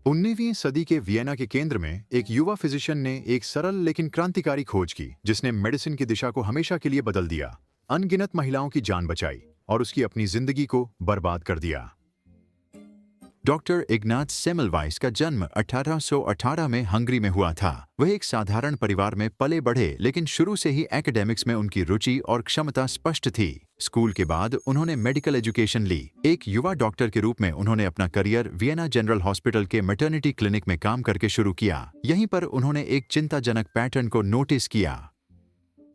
19वीं सदी के वियना के केंद्र में एक युवा फिजिशियन ने एक सरल लेकिन क्रांतिकारी खोज की जिसने मेडिसिन की दिशा को हमेशा के लिए बदल दिया, अनगिनत महिलाओं की जान बचाई और उसकी अपनी जिंदगी को बर्बाद कर दिया। डॉक्टर इग्नाज सेमलवाइस का जन्म 1818 में हंगरी में हुआ था। वह एक साधारण परिवार में पले बढ़े, लेकिन शुरू से ही एकेडमिक्स में उनकी रुचि और क्षमता स्पष्ट थी। स्कूल के बाद उन्होंने मेडिकल एजुकेशन ली। एक युवा डॉक्टर के रूप में उन्होंने अपना करियर वियना जनरल हॉस्पिटल के मैटरनिटी क्लिनिक में काम करके शुरू किया। यहीं पर उन्होंने एक चिंताजनक पैटर्न को नोटिस किया।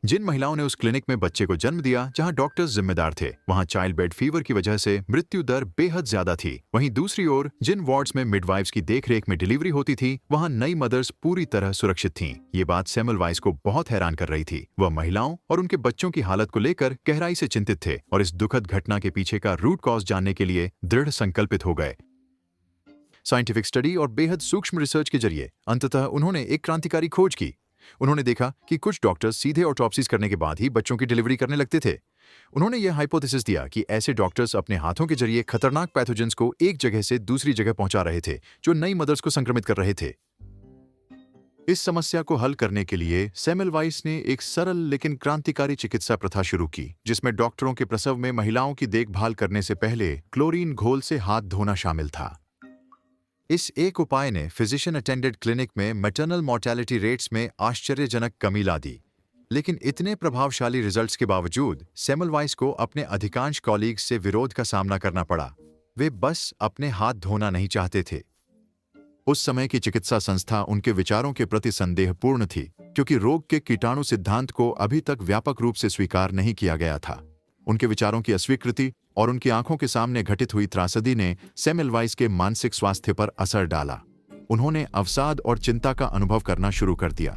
जिन महिलाओं ने उस क्लिनिक में बच्चे को जन्म दिया जहां डॉक्टर्स जिम्मेदार थे, वहां चाइल्ड बेड फीवर की वजह से मृत्यु दर बेहद ज्यादा थी। वहीं दूसरी ओर जिन वार्ड्स में मिडवाइफ्स की देखरेख में डिलीवरी होती थी, वहां नई मदर्स पूरी तरह सुरक्षित थीं। ये बात सेमलवाइस को बहुत हैरान कर रही थी। वह महिलाओं और उनके बच्चों की हालत को लेकर गहराई से चिंतित थे और इस दुखद घटना के पीछे का रूट कॉज जानने के लिए दृढ़ संकल्पित हो गए। साइंटिफिक स्टडी और बेहद सूक्ष्म रिसर्च के जरिए अंततः उन्होंने एक क्रांतिकारी खोज की। उन्होंने देखा कि कुछ डॉक्टर्स सीधे ऑटोप्सीज करने के बाद ही बच्चों की डिलीवरी करने लगते थे। उन्होंने यह हाइपोथेसिस दिया कि ऐसे डॉक्टर्स अपने हाथों के जरिए खतरनाक पैथोजेंस को एक जगह से दूसरी जगह पहुंचा रहे थे, जो नई मदर्स को संक्रमित कर रहे थे। इस समस्या को हल करने के लिए सेमलवाइस ने एक सरल लेकिन क्रांतिकारी चिकित्सा प्रथा शुरू की, जिसमें डॉक्टरों के प्रसव में महिलाओं की देखभाल करने से पहले क्लोरीन घोल से हाथ धोना शामिल था। इस एक उपाय ने फिजिशियन अटेंडेड क्लिनिक में मैटरनल मॉर्टेलिटी रेट्स में आश्चर्यजनक कमी ला दी। लेकिन इतने प्रभावशाली रिजल्ट्स के बावजूद सेमलवाइस को अपने अधिकांश कॉलीग्स से विरोध का सामना करना पड़ा। वे बस अपने हाथ धोना नहीं चाहते थे। उस समय की चिकित्सा संस्था उनके विचारों के प्रति संदेहपूर्ण थी, क्योंकि रोग के कीटाणु सिद्धांत को अभी तक व्यापक रूप से स्वीकार नहीं किया गया था। उनके विचारों की अस्वीकृति और उनकी आंखों के सामने घटित हुई त्रासदी ने सेमलवाइस के मानसिक स्वास्थ्य पर असर डाला। उन्होंने अवसाद और चिंता का अनुभव करना शुरू कर दिया।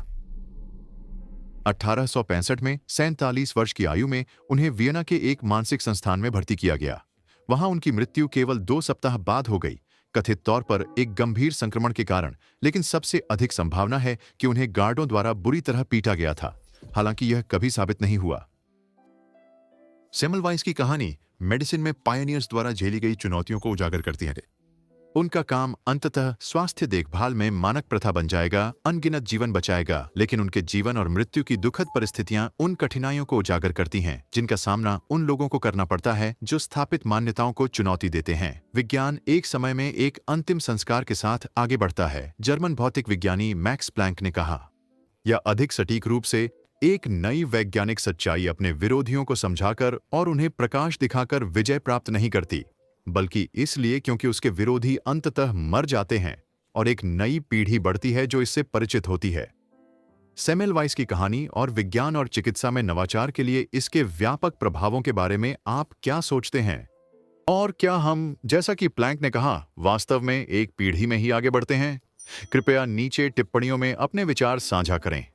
1865 में 47 वर्ष की आयु में उन्हें वियना के एक मानसिक संस्थान में भर्ती किया गया। वहां उनकी मृत्यु केवल 2 सप्ताह बाद हो गई, कथित तौर पर एक गंभीर संक्रमण के कारण। लेकिन सबसे अधिक संभावना है कि उन्हें गार्डों द्वारा बुरी तरह पीटा गया था, हालांकि यह कभी साबित नहीं हुआ। सेमलवाइस की कहानी मेडिसिन में पायनियर्स द्वारा झेली गई चुनौतियों को उजागर करती है। उनका काम अंततः स्वास्थ्य देखभाल में मानक प्रथा बन जाएगा, अनगिनत जीवन बचाएगा। लेकिन उनके जीवन और मृत्यु की दुखद परिस्थितियां उन कठिनाइयों को उजागर करती हैं जिनका सामना उन लोगों को करना पड़ता है जो स्थापित मान्यताओं को चुनौती देते हैं। विज्ञान एक समय में एक अंतिम संस्कार के साथ आगे बढ़ता है, जर्मन भौतिक विज्ञानी मैक्स प्लैंक ने कहा। या अधिक सटीक रूप से, एक नई वैज्ञानिक सच्चाई अपने विरोधियों को समझाकर और उन्हें प्रकाश दिखाकर विजय प्राप्त नहीं करती, बल्कि इसलिए क्योंकि उसके विरोधी अंततः मर जाते हैं और एक नई पीढ़ी बढ़ती है जो इससे परिचित होती है। सेमलवाइस की कहानी और विज्ञान और चिकित्सा में नवाचार के लिए इसके व्यापक प्रभावों के बारे में आप क्या सोचते हैं? और क्या हम, जैसा कि प्लैंक ने कहा, वास्तव में एक पीढ़ी में ही आगे बढ़ते हैं? कृपया नीचे टिप्पणियों में अपने विचार साझा करें।